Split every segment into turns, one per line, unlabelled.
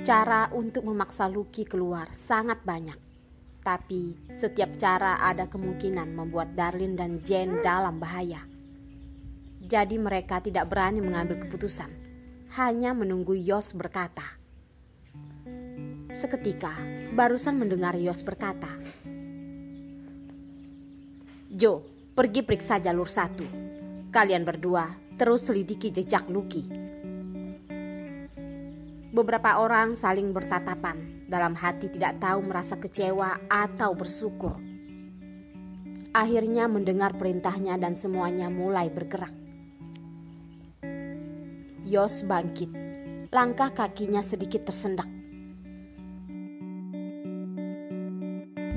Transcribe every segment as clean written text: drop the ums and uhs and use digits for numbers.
Cara untuk memaksa Lucky keluar sangat banyak. Tapi setiap cara ada kemungkinan membuat Darlin dan Jane dalam bahaya. Jadi mereka tidak berani mengambil keputusan, hanya menunggu Yos berkata. Seketika barusan mendengar Yos berkata, "Jo, pergi periksa jalur 1. Kalian berdua terus selidiki jejak Lucky." Beberapa orang saling bertatapan, dalam hati tidak tahu merasa kecewa atau bersyukur. Akhirnya mendengar perintahnya dan semuanya mulai bergerak. Yos bangkit, langkah kakinya sedikit tersendak.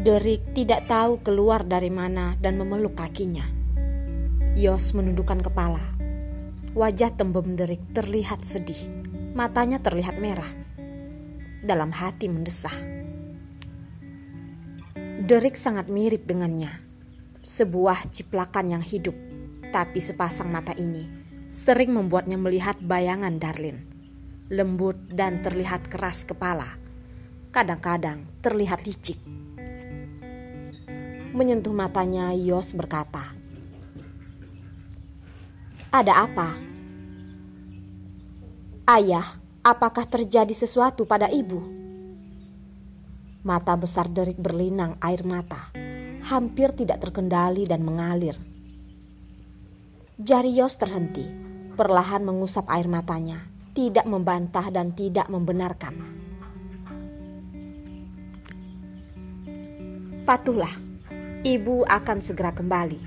Derek tidak tahu keluar dari mana dan memeluk kakinya. Yos menundukkan kepala. Wajah tembem Derek terlihat sedih. Matanya terlihat merah. Dalam hati mendesah. Derek sangat mirip dengannya. Sebuah ciplakan yang hidup. Tapi sepasang mata ini sering membuatnya melihat bayangan Darlin. Lembut dan terlihat keras kepala. Kadang-kadang terlihat licik. Menyentuh matanya, Yos berkata, "Ada apa? Ayah, apakah terjadi sesuatu pada ibu?" Mata besar Derek berlinang air mata, hampir tidak terkendali dan mengalir. Jari Yos terhenti, perlahan mengusap air matanya, tidak membantah dan tidak membenarkan. "Patuhlah, ibu akan segera kembali.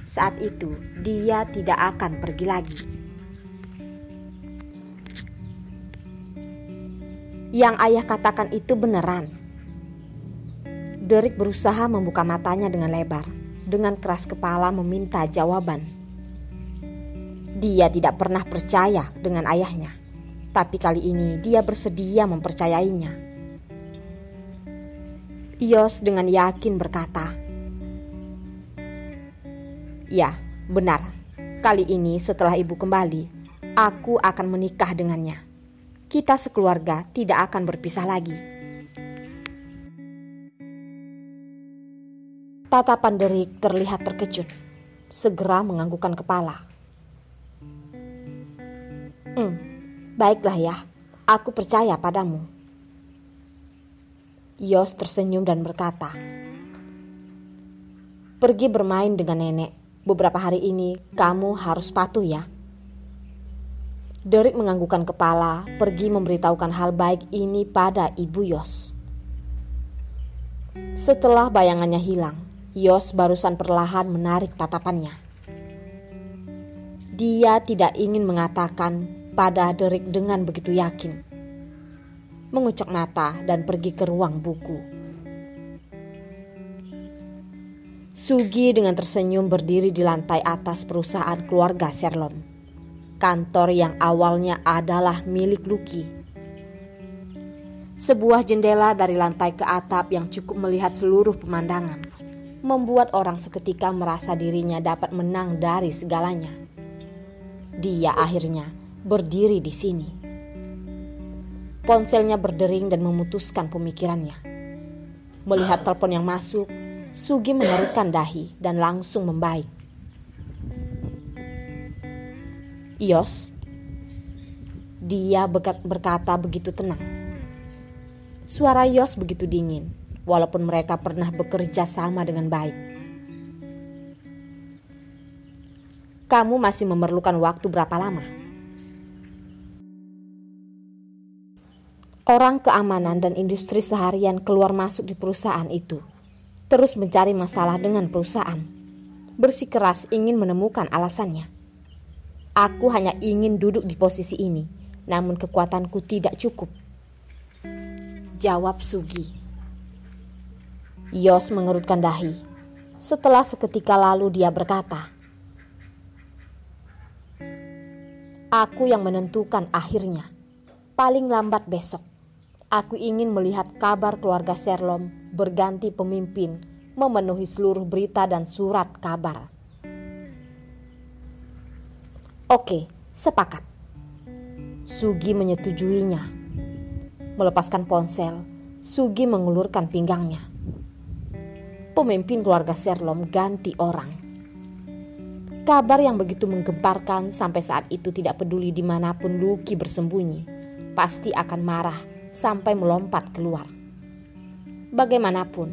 Saat itu dia tidak akan pergi lagi." "Yang ayah katakan itu beneran?" Derek berusaha membuka matanya dengan lebar, dengan keras kepala meminta jawaban. Dia tidak pernah percaya dengan ayahnya, tapi kali ini dia bersedia mempercayainya. Yos dengan yakin berkata, "Ya, benar. Kali ini setelah ibu kembali, aku akan menikah dengannya. Kita sekeluarga tidak akan berpisah lagi." Tatapan Derek terlihat terkejut, segera menganggukkan kepala. Baiklah ya, aku percaya padamu." Yos tersenyum dan berkata, "Pergi bermain dengan nenek. Beberapa hari ini kamu harus patuh ya." Derek menganggukkan kepala, pergi memberitahukan hal baik ini pada ibu Yos. Setelah bayangannya hilang, Yos barusan perlahan menarik tatapannya. Dia tidak ingin mengatakan pada Derek dengan begitu yakin. Mengucek mata dan pergi ke ruang buku. Sugi dengan tersenyum berdiri di lantai atas perusahaan keluarga Sherlom. Kantor yang awalnya adalah milik Lucky. Sebuah jendela dari lantai ke atap yang cukup melihat seluruh pemandangan, membuat orang seketika merasa dirinya dapat menang dari segalanya. Dia akhirnya berdiri di sini. Ponselnya berdering dan memutuskan pemikirannya. Melihat telepon yang masuk, Sugi mengerutkan dahi dan langsung membaik. "Yos," dia berkata begitu tenang. Suara Yos begitu dingin, walaupun mereka pernah bekerja sama dengan baik. "Kamu masih memerlukan waktu berapa lama?" Orang keamanan dan industri seharian keluar masuk di perusahaan itu, terus mencari masalah dengan perusahaan. Bersikeras ingin menemukan alasannya. "Aku hanya ingin duduk di posisi ini, namun kekuatanku tidak cukup," jawab Sugi. Yos mengerutkan dahi. Setelah seketika lalu dia berkata, "Aku yang menentukan akhirnya. Paling lambat besok. Aku ingin melihat kabar keluarga Sherlom berganti pemimpin memenuhi seluruh berita dan surat kabar." "Oke, sepakat." Sugi menyetujuinya. Melepaskan ponsel, Sugi mengulurkan pinggangnya. Pemimpin keluarga Sherlom ganti orang. Kabar yang begitu menggemparkan sampai saat itu tidak peduli dimanapun Lucky bersembunyi, pasti akan marah sampai melompat keluar. Bagaimanapun,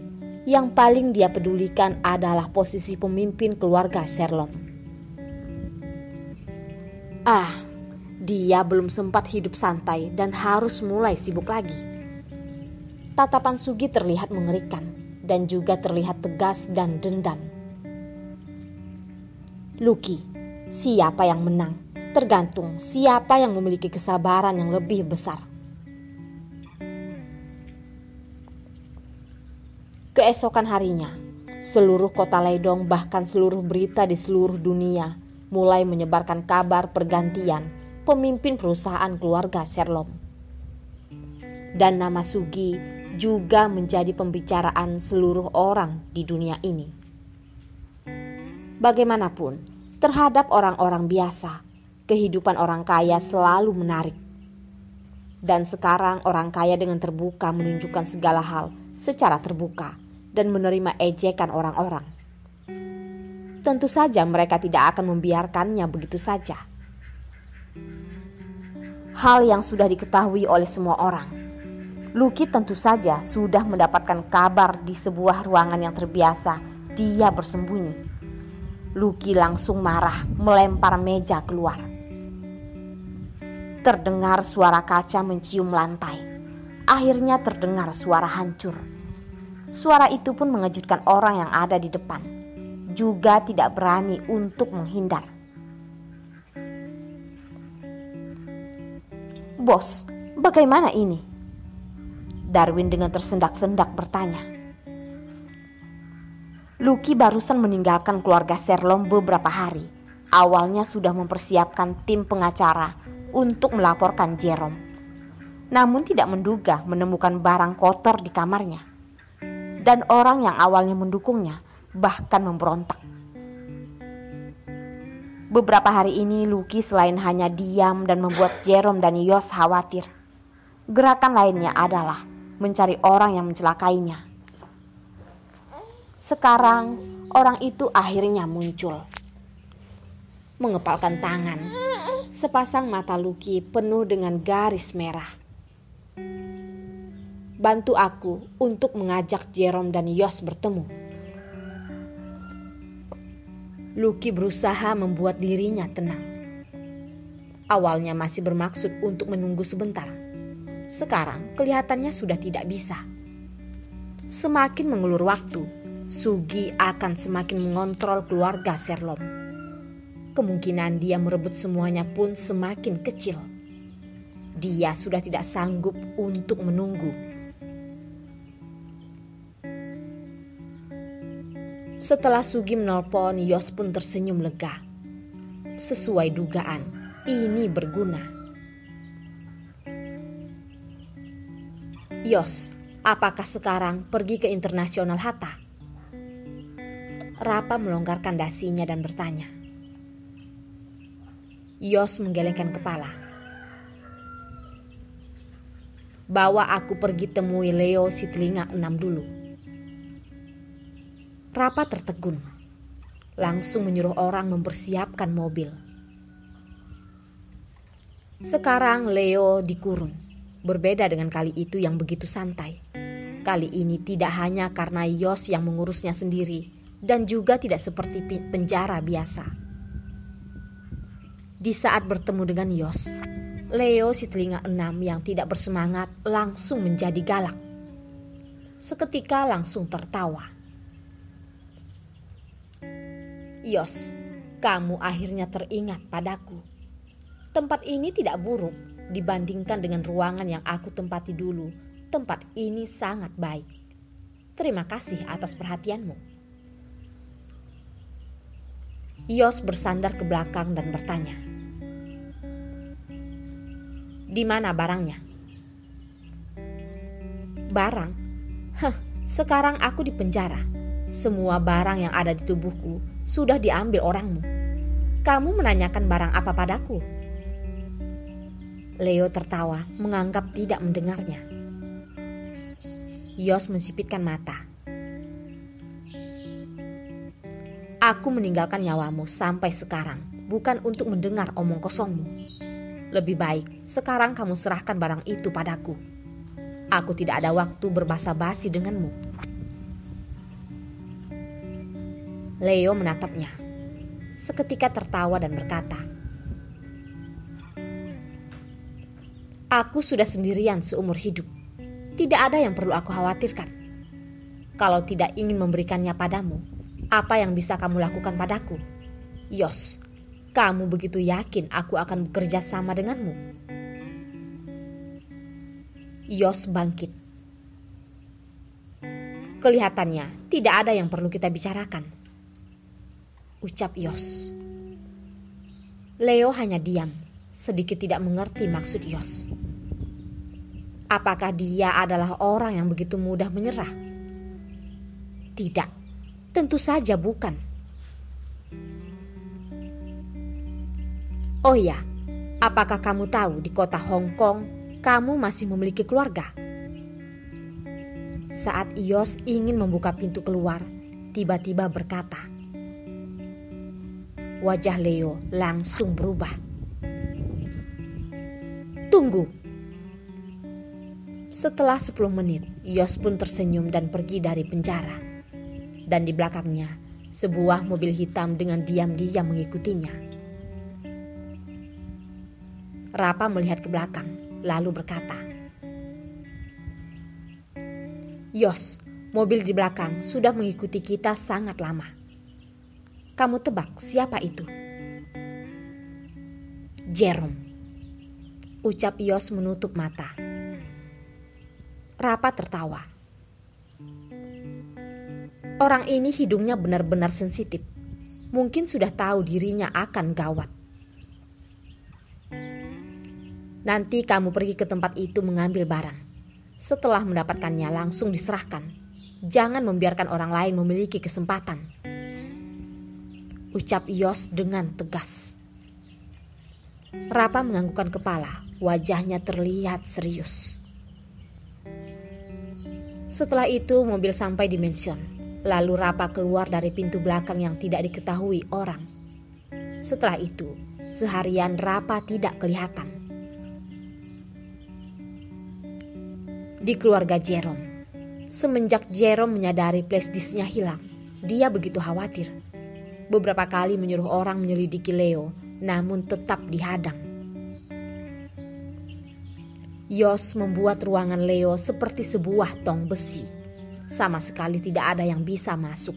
yang paling dia pedulikan adalah posisi pemimpin keluarga Sherlom. Dia belum sempat hidup santai dan harus mulai sibuk lagi. Tatapan Sugi terlihat mengerikan dan juga terlihat tegas dan dendam. Lucky, siapa yang menang tergantung siapa yang memiliki kesabaran yang lebih besar. Keesokan harinya, seluruh kota Leidong bahkan seluruh berita di seluruh dunia mulai menyebarkan kabar pergantian pemimpin perusahaan keluarga Sherlom. Dan nama Sugi juga menjadi pembicaraan seluruh orang di dunia ini. Bagaimanapun, terhadap orang-orang biasa, kehidupan orang kaya selalu menarik. Dan sekarang orang kaya dengan terbuka menunjukkan segala hal secara terbuka dan menerima ejekan orang-orang. Tentu saja mereka tidak akan membiarkannya begitu saja. Hal yang sudah diketahui oleh semua orang. Lucky tentu saja sudah mendapatkan kabar di sebuah ruangan yang terbiasa dia bersembunyi. Lucky langsung marah melempar meja keluar. Terdengar suara kaca mencium lantai. Akhirnya terdengar suara hancur. Suara itu pun mengejutkan orang yang ada di depan. Juga tidak berani untuk menghindar. "Bos, bagaimana ini?" Darwin dengan tersendak-sendak bertanya. Lucky barusan meninggalkan keluarga Sherlom beberapa hari. Awalnya sudah mempersiapkan tim pengacara untuk melaporkan Jerome. Namun tidak menduga menemukan barang kotor di kamarnya. Dan orang yang awalnya mendukungnya bahkan memberontak. Beberapa hari ini Lucky selain hanya diam dan membuat Jerome dan Yos khawatir, gerakan lainnya adalah mencari orang yang mencelakainya. Sekarang orang itu akhirnya muncul. Mengepalkan tangan, sepasang mata Lucky penuh dengan garis merah. "Bantu aku untuk mengajak Jerome dan Yos bertemu." Lucky berusaha membuat dirinya tenang. Awalnya masih bermaksud untuk menunggu sebentar. Sekarang kelihatannya sudah tidak bisa. Semakin mengulur waktu, Sugi akan semakin mengontrol keluarga Sherlom. Kemungkinan dia merebut semuanya pun semakin kecil. Dia sudah tidak sanggup untuk menunggu. Setelah Sugi menelpon, Yos pun tersenyum lega. Sesuai dugaan, ini berguna. "Yos, apakah sekarang pergi ke Internasional Hatta?" Rapa melonggarkan dasinya dan bertanya. Yos menggelengkan kepala. "Bawa aku pergi temui Leo si telinga 6 dulu." Rapa tertegun, langsung menyuruh orang mempersiapkan mobil. Sekarang Leo dikurung, berbeda dengan kali itu yang begitu santai. Kali ini tidak hanya karena Yos yang mengurusnya sendiri, dan juga tidak seperti penjara biasa. Di saat bertemu dengan Yos, Leo si telinga 6 yang tidak bersemangat langsung menjadi galak. Seketika langsung tertawa. "Yos, kamu akhirnya teringat padaku. Tempat ini tidak buruk dibandingkan dengan ruangan yang aku tempati dulu. Tempat ini sangat baik. Terima kasih atas perhatianmu." Yos bersandar ke belakang dan bertanya, "Di mana barangnya?" "Barang? Sekarang aku di penjara. Semua barang yang ada di tubuhku sudah diambil orangmu. Kamu menanyakan barang apa padaku?" Leo tertawa menganggap tidak mendengarnya. Yos mensipitkan mata. Aku meninggalkan nyawamu sampai sekarang bukan untuk mendengar omong kosongmu. Lebih baik sekarang kamu serahkan barang itu padaku. Aku tidak ada waktu berbasa-basi denganmu. Leo menatapnya. Seketika tertawa dan berkata, aku sudah sendirian seumur hidup. Tidak ada yang perlu aku khawatirkan. Kalau tidak ingin memberikannya padamu, apa yang bisa kamu lakukan padaku? Yos, kamu begitu yakin aku akan bekerja sama denganmu? Yos bangkit. Kelihatannya tidak ada yang perlu kita bicarakan, ucap Yos. Leo hanya diam, sedikit tidak mengerti maksud Yos. Apakah dia adalah orang yang begitu mudah menyerah? Tidak, tentu saja bukan. Oh ya, apakah kamu tahu di kota Hong Kong kamu masih memiliki keluarga? Saat Yos ingin membuka pintu keluar, tiba-tiba berkata. Wajah Leo langsung berubah. Tunggu. Setelah 10 menit, Yos pun tersenyum dan pergi dari penjara. Dan di belakangnya, sebuah mobil hitam dengan diam-diam mengikutinya. Rapa melihat ke belakang, lalu berkata, Yos, mobil di belakang sudah mengikuti kita sangat lama. Kamu tebak siapa itu? Jerome, ucap Yos menutup mata. Rapa tertawa. Orang ini hidungnya benar-benar sensitif. Mungkin sudah tahu dirinya akan gawat. Nanti kamu pergi ke tempat itu mengambil barang. Setelah mendapatkannya langsung diserahkan. Jangan membiarkan orang lain memiliki kesempatan, ucap Yos dengan tegas. Rapa menganggukkan kepala, wajahnya terlihat serius. Setelah itu mobil sampai di mansion. Lalu Rapa keluar dari pintu belakang yang tidak diketahui orang. Setelah itu, seharian Rapa tidak kelihatan. Di keluarga Jerome. Semenjak Jerome menyadari flash disknya hilang, dia begitu khawatir. Beberapa kali menyuruh orang menyelidiki Leo, namun tetap dihadang. Yos membuat ruangan Leo seperti sebuah tong besi. Sama sekali tidak ada yang bisa masuk.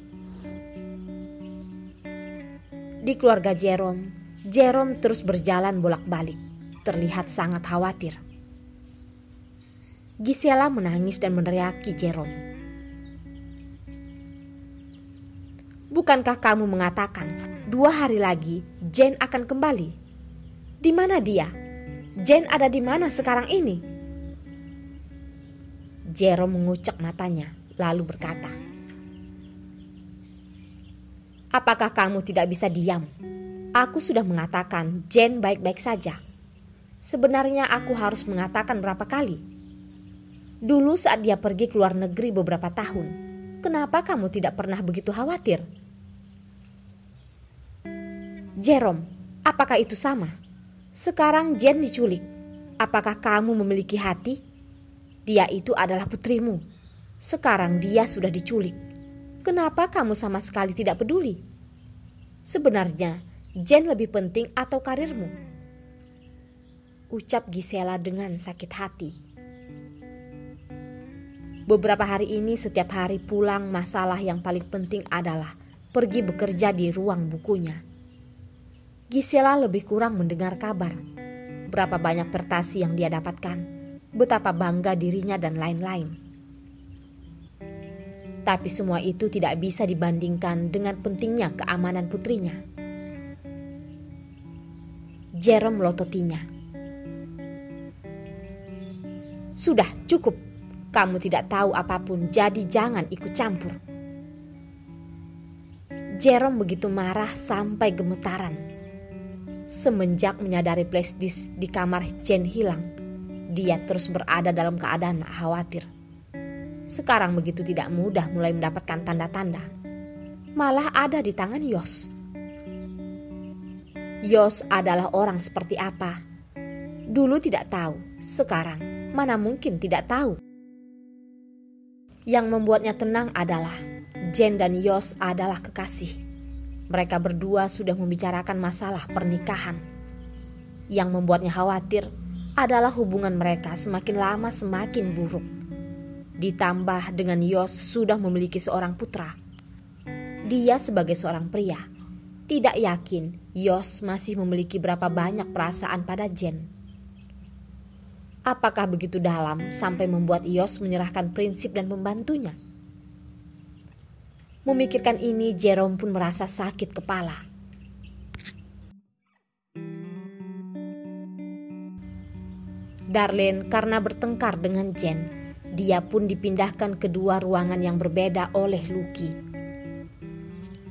Di keluarga Jerome terus berjalan bolak-balik, terlihat sangat khawatir. Gisela menangis dan meneriaki Jerome. Bukankah kamu mengatakan 2 hari lagi Jane akan kembali? Di mana dia? Jane ada di mana sekarang ini? Jerome mengucek matanya, lalu berkata, apakah kamu tidak bisa diam? Aku sudah mengatakan Jane baik-baik saja. Sebenarnya aku harus mengatakan berapa kali? Dulu saat dia pergi ke luar negeri beberapa tahun, kenapa kamu tidak pernah begitu khawatir? Jerome, apakah itu sama? Sekarang Jane diculik. Apakah kamu memiliki hati? Dia itu adalah putrimu. Sekarang dia sudah diculik. Kenapa kamu sama sekali tidak peduli? Sebenarnya Jane lebih penting atau karirmu? Ucap Gisela dengan sakit hati. Beberapa hari ini setiap hari pulang masalah yang paling penting adalah pergi bekerja di ruang bukunya. Gisela lebih kurang mendengar kabar, berapa banyak prestasi yang dia dapatkan, betapa bangga dirinya dan lain-lain. Tapi semua itu tidak bisa dibandingkan dengan pentingnya keamanan putrinya. Jerome melototinya. Sudah cukup, kamu tidak tahu apapun, jadi jangan ikut campur. Jerome begitu marah sampai gemetaran. Semenjak menyadari flash disk di kamar Jen hilang, dia terus berada dalam keadaan khawatir. Sekarang begitu tidak mudah mulai mendapatkan tanda-tanda. Malah ada di tangan Yos. Yos adalah orang seperti apa? Dulu tidak tahu, sekarang mana mungkin tidak tahu. Yang membuatnya tenang adalah Jen dan Yos adalah kekasih. Mereka berdua sudah membicarakan masalah pernikahan. Yang membuatnya khawatir adalah hubungan mereka semakin lama semakin buruk. Ditambah dengan Yos sudah memiliki seorang putra. Dia sebagai seorang pria tidak yakin Yos masih memiliki berapa banyak perasaan pada Jen. Apakah begitu dalam sampai membuat Yos menyerahkan prinsip dan membantunya? Memikirkan ini, Jerome pun merasa sakit kepala. Darlene karena bertengkar dengan Jen, dia pun dipindahkan ke dua ruangan yang berbeda oleh Lucky.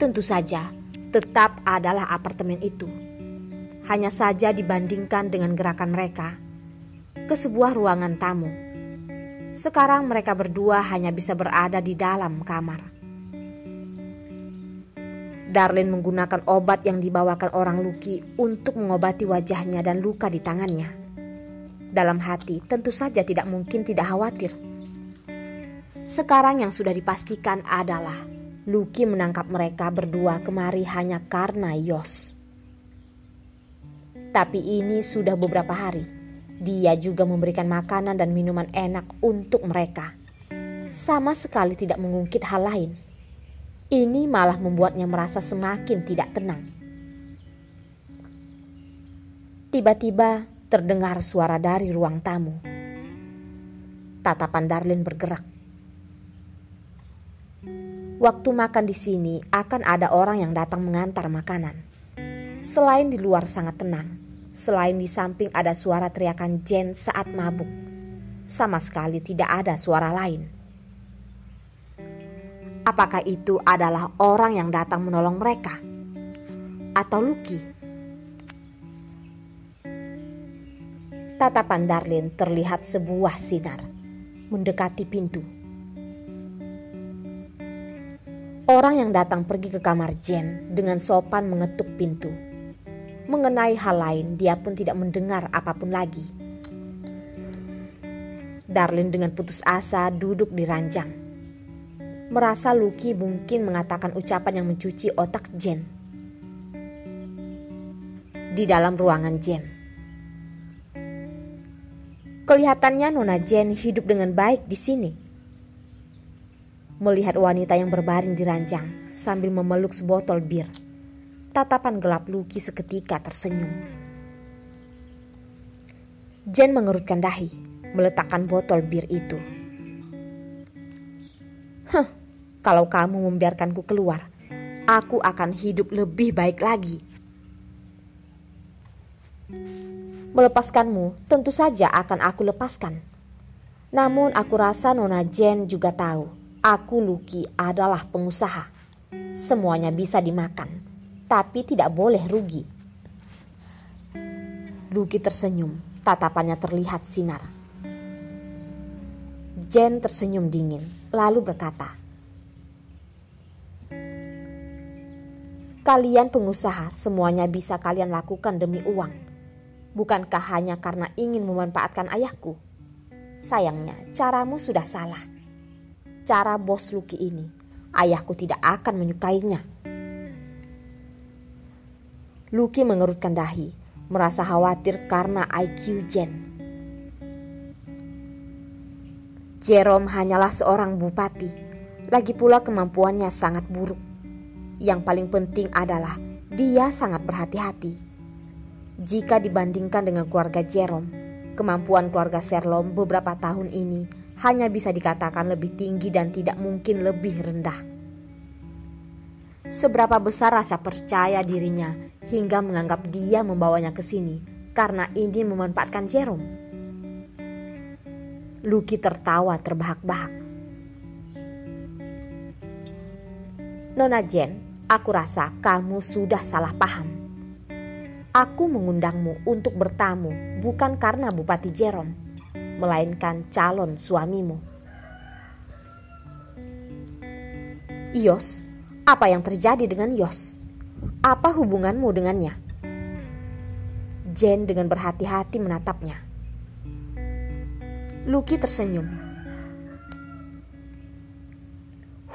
Tentu saja, tetap adalah apartemen itu. Hanya saja dibandingkan dengan gerakan mereka ke sebuah ruangan tamu. Sekarang mereka berdua hanya bisa berada di dalam kamar. Darlene menggunakan obat yang dibawakan orang Lucky untuk mengobati wajahnya dan luka di tangannya. Dalam hati tentu saja tidak mungkin tidak khawatir. Sekarang yang sudah dipastikan adalah Lucky menangkap mereka berdua kemari hanya karena Yos. Tapi ini sudah beberapa hari. Dia juga memberikan makanan dan minuman enak untuk mereka. Sama sekali tidak mengungkit hal lain. Ini malah membuatnya merasa semakin tidak tenang. Tiba-tiba terdengar suara dari ruang tamu. Tatapan Darlene bergerak. Waktu makan di sini akan ada orang yang datang mengantar makanan. Selain di luar sangat tenang, selain di samping ada suara teriakan Jen saat mabuk, sama sekali tidak ada suara lain. Apakah itu adalah orang yang datang menolong mereka? Atau Lucky? Tatapan Darlene terlihat sebuah sinar mendekati pintu. Orang yang datang pergi ke kamar Jen dengan sopan mengetuk pintu. Mengenai hal lain, dia pun tidak mendengar apapun lagi. Darlene dengan putus asa duduk di ranjang. Merasa Lucky mungkin mengatakan ucapan yang mencuci otak Jen. Di dalam ruangan Jen, kelihatannya Nona Jen hidup dengan baik di sini. Melihat wanita yang berbaring di ranjang sambil memeluk sebotol bir, tatapan gelap Lucky seketika tersenyum. Jen mengerutkan dahi, meletakkan botol bir itu. Kalau kamu membiarkanku keluar, aku akan hidup lebih baik lagi. Melepaskanmu tentu saja akan aku lepaskan. Namun aku rasa Nona Jen juga tahu, aku Lucky adalah pengusaha. Semuanya bisa dimakan, tapi tidak boleh rugi. Lucky tersenyum, tatapannya terlihat sinar. Jen tersenyum dingin, lalu berkata, kalian pengusaha, semuanya bisa kalian lakukan demi uang. Bukankah hanya karena ingin memanfaatkan ayahku? Sayangnya, caramu sudah salah. Cara bos Lucky ini, ayahku tidak akan menyukainya. Lucky mengerutkan dahi, merasa khawatir karena IQ Jen. Jerome hanyalah seorang bupati, lagi pula kemampuannya sangat buruk. Yang paling penting adalah dia sangat berhati-hati. Jika dibandingkan dengan keluarga Jerome, kemampuan keluarga Sherlock beberapa tahun ini hanya bisa dikatakan lebih tinggi dan tidak mungkin lebih rendah. Seberapa besar rasa percaya dirinya hingga menganggap dia membawanya ke sini karena ingin memanfaatkan Jerome? Lucky tertawa terbahak-bahak. Nona Jen, aku rasa kamu sudah salah paham. Aku mengundangmu untuk bertamu bukan karena Bupati Jerome, melainkan calon suamimu. Yos, apa yang terjadi dengan Yos? Apa hubunganmu dengannya? Jane dengan berhati-hati menatapnya. Lucky tersenyum.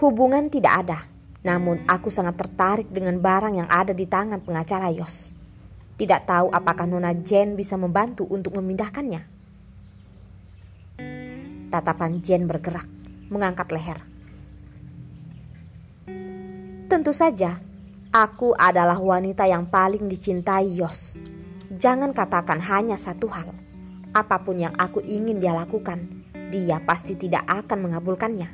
Hubungan tidak ada, namun aku sangat tertarik dengan barang yang ada di tangan pengacara Yos. Tidak tahu apakah Nona Jane bisa membantu untuk memindahkannya. Tatapan Jane bergerak, mengangkat leher. Tentu saja, aku adalah wanita yang paling dicintai Yos. Jangan katakan hanya satu hal. Apapun yang aku ingin dia lakukan, dia pasti tidak akan mengabulkannya.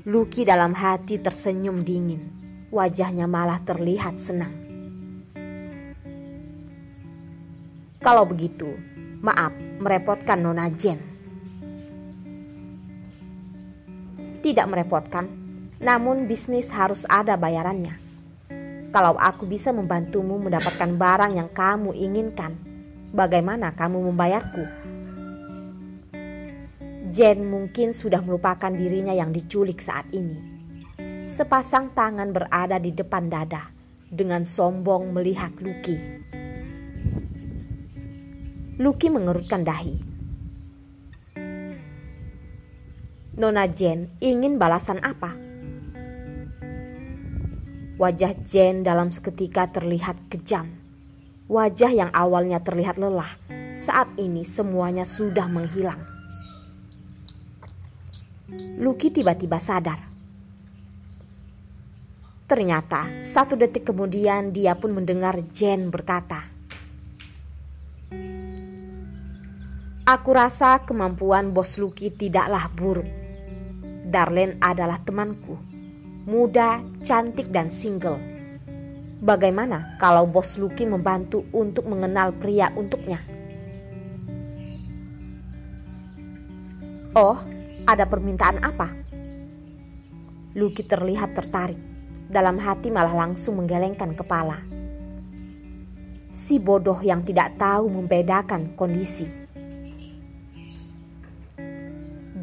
Lucky dalam hati tersenyum dingin. Wajahnya malah terlihat senang. Kalau begitu, maaf merepotkan Nona Jane. Tidak merepotkan, namun bisnis harus ada bayarannya. Kalau aku bisa membantumu mendapatkan barang yang kamu inginkan, bagaimana kamu membayarku? Jane mungkin sudah melupakan dirinya yang diculik saat ini. Sepasang tangan berada di depan dada, dengan sombong melihat Lucky. Lucky mengerutkan dahi. Nona Jane ingin balasan apa? Wajah Jane dalam seketika terlihat kejam. Wajah yang awalnya terlihat lelah, saat ini semuanya sudah menghilang. Lucky tiba-tiba sadar. Ternyata 1 detik kemudian dia pun mendengar Jane berkata, "Aku rasa kemampuan Bos Lucky tidaklah buruk. Darlene adalah temanku, muda, cantik dan single. Bagaimana kalau Bos Lucky membantu untuk mengenal pria untuknya?" "Oh, ada permintaan apa?" Lucky terlihat tertarik. Dalam hati malah langsung menggelengkan kepala. Si bodoh yang tidak tahu membedakan kondisi.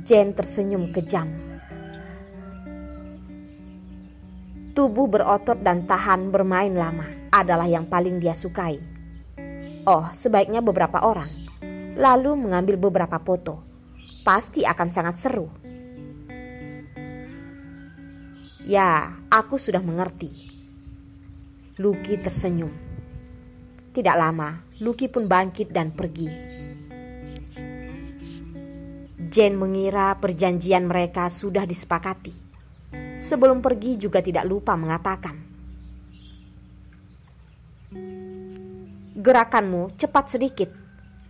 Jane tersenyum kejam. Tubuh berotot dan tahan bermain lama adalah yang paling dia sukai. Oh, sebaiknya beberapa orang. Lalu mengambil beberapa foto. Pasti akan sangat seru. Ya, aku sudah mengerti. Lucky tersenyum. Tidak lama, Lucky pun bangkit dan pergi. Jane mengira perjanjian mereka sudah disepakati. Sebelum pergi juga tidak lupa mengatakan, "Gerakanmu cepat sedikit.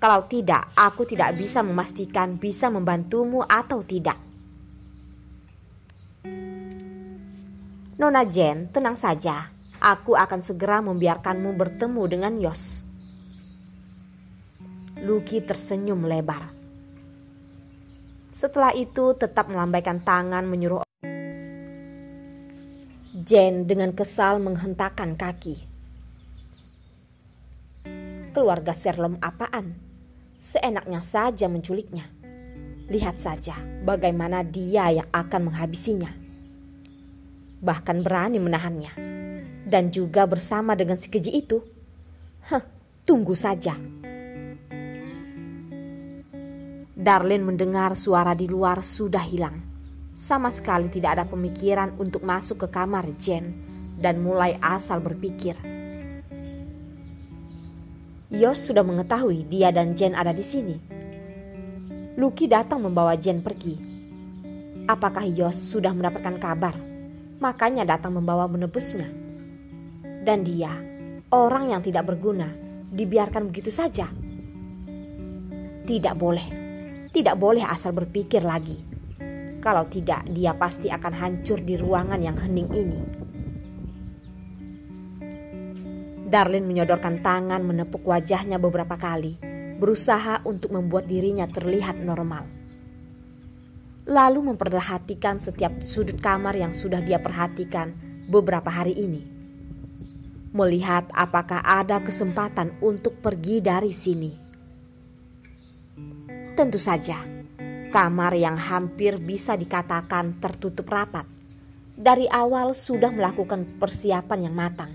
Kalau tidak, aku tidak bisa memastikan bisa membantumu atau tidak." "Nona Jane, tenang saja. Aku akan segera membiarkanmu bertemu dengan Yos." Lucky tersenyum lebar. Setelah itu tetap melambaikan tangan menyuruh. Jane dengan kesal menghentakkan kaki. Keluarga Sherlock apaan? Seenaknya saja menculiknya. Lihat saja bagaimana dia yang akan menghabisinya. Bahkan berani menahannya. Dan juga bersama dengan si keji itu. Tunggu saja. Darlene mendengar suara di luar sudah hilang. Sama sekali tidak ada pemikiran untuk masuk ke kamar Jane dan mulai asal berpikir. Yos sudah mengetahui dia dan Jane ada di sini. Lucky datang membawa Jane pergi. Apakah Yos sudah mendapatkan kabar? Makanya datang membawa menebusnya. Dan dia, orang yang tidak berguna, dibiarkan begitu saja. Tidak boleh asal berpikir lagi. Kalau tidak, dia pasti akan hancur di ruangan yang hening ini. Darlene menyodorkan tangan menepuk wajahnya beberapa kali, berusaha untuk membuat dirinya terlihat normal. Lalu memperhatikan setiap sudut kamar yang sudah dia perhatikan beberapa hari ini. melihat apakah ada kesempatan untuk pergi dari sini. Tentu saja, kamar yang hampir bisa dikatakan tertutup rapat dari awal sudah melakukan persiapan yang matang.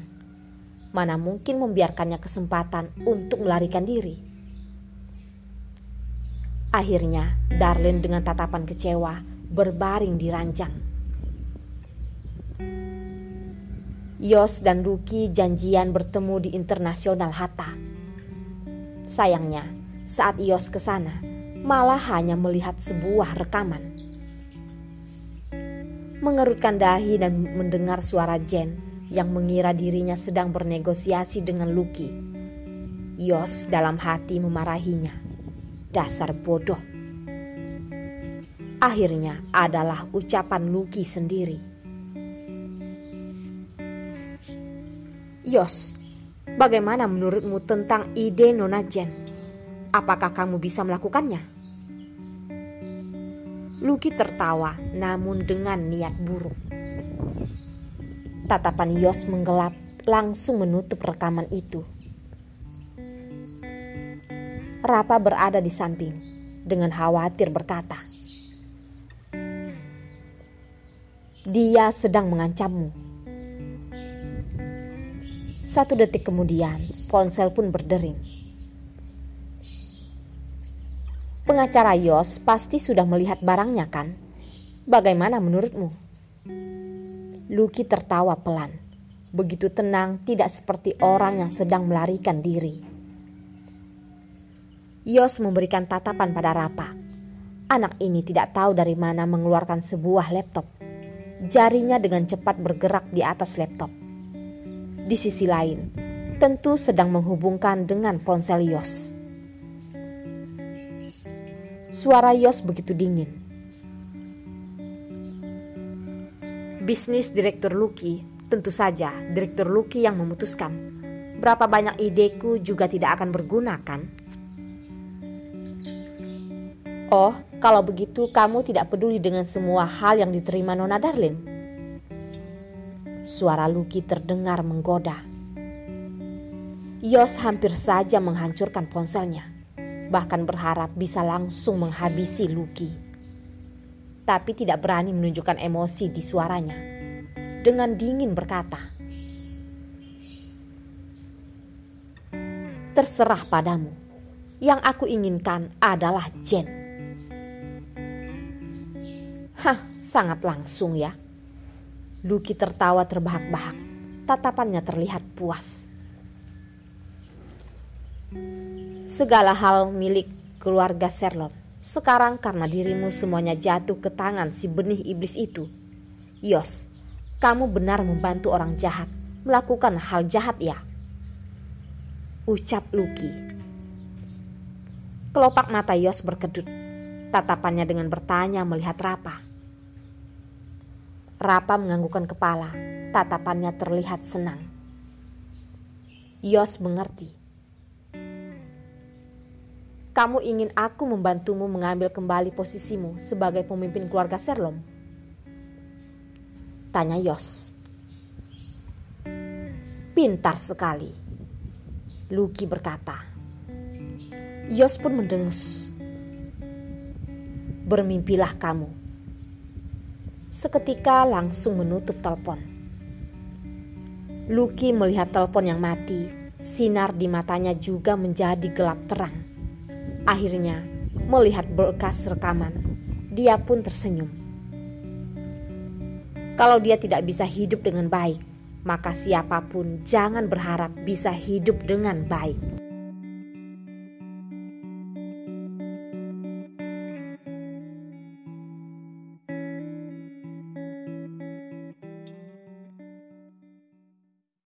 Mana mungkin membiarkannya kesempatan untuk melarikan diri. Akhirnya, Darlin dengan tatapan kecewa berbaring di ranjang. Yos dan Lucky janjian bertemu di Internasional Hatta. Sayangnya, saat Yos ke sana, malah hanya melihat sebuah rekaman. Mengerutkan dahi dan mendengar suara Jen yang mengira dirinya sedang bernegosiasi dengan Lucky. Yos dalam hati memarahinya. Dasar bodoh. Akhirnya adalah ucapan Lucky sendiri. Yos, bagaimana menurutmu tentang ide Nona Jen? Apakah kamu bisa melakukannya? Lucky tertawa namun dengan niat buruk. Tatapan Yos menggelap langsung menutup rekaman itu. Rapa berada di samping dengan khawatir berkata, "Dia sedang mengancammu." 1 detik kemudian, ponsel pun berdering. Pengacara Yos pasti sudah melihat barangnya kan? Bagaimana menurutmu? Lucky tertawa pelan. Begitu tenang, tidak seperti orang yang sedang melarikan diri. Yos memberikan tatapan pada Rapa. Anak ini tidak tahu dari mana mengeluarkan sebuah laptop. Jarinya dengan cepat bergerak di atas laptop. Di sisi lain, tentu sedang menghubungkan dengan ponsel Yos. Suara Yos begitu dingin. Bisnis Direktur Lucky, tentu saja Direktur Lucky yang memutuskan. Berapa banyak ideku juga tidak akan berguna kan? Oh, kalau begitu kamu tidak peduli dengan semua hal yang diterima Nona Darlin? Suara Lucky terdengar menggoda. Yos hampir saja menghancurkan ponselnya, bahkan berharap bisa langsung menghabisi Lucky. Tapi tidak berani menunjukkan emosi di suaranya. Dengan dingin berkata, "Terserah padamu. Yang aku inginkan adalah Jen." Hah, sangat langsung ya. Lucky tertawa terbahak-bahak. Tatapannya terlihat puas. Segala hal milik keluarga Sherlock. Sekarang karena dirimu semuanya jatuh ke tangan si benih iblis itu. Yos, kamu benar membantu orang jahat melakukan hal jahat ya? Ucap Lucky. Kelopak mata Yos berkedut. Tatapannya dengan bertanya melihat Rapa. Rapa menganggukkan kepala. Tatapannya terlihat senang. Yos mengerti. Kamu ingin aku membantumu mengambil kembali posisimu sebagai pemimpin keluarga Sherlock? Tanya Yos. Pintar sekali, Lucky berkata. Yos pun mendengus. Bermimpilah kamu. Seketika langsung menutup telepon. Lucky melihat telepon yang mati. Sinar di matanya juga menjadi gelap terang. Akhirnya melihat berkas rekaman, dia pun tersenyum. Kalau dia tidak bisa hidup dengan baik, maka siapapun jangan berharap bisa hidup dengan baik.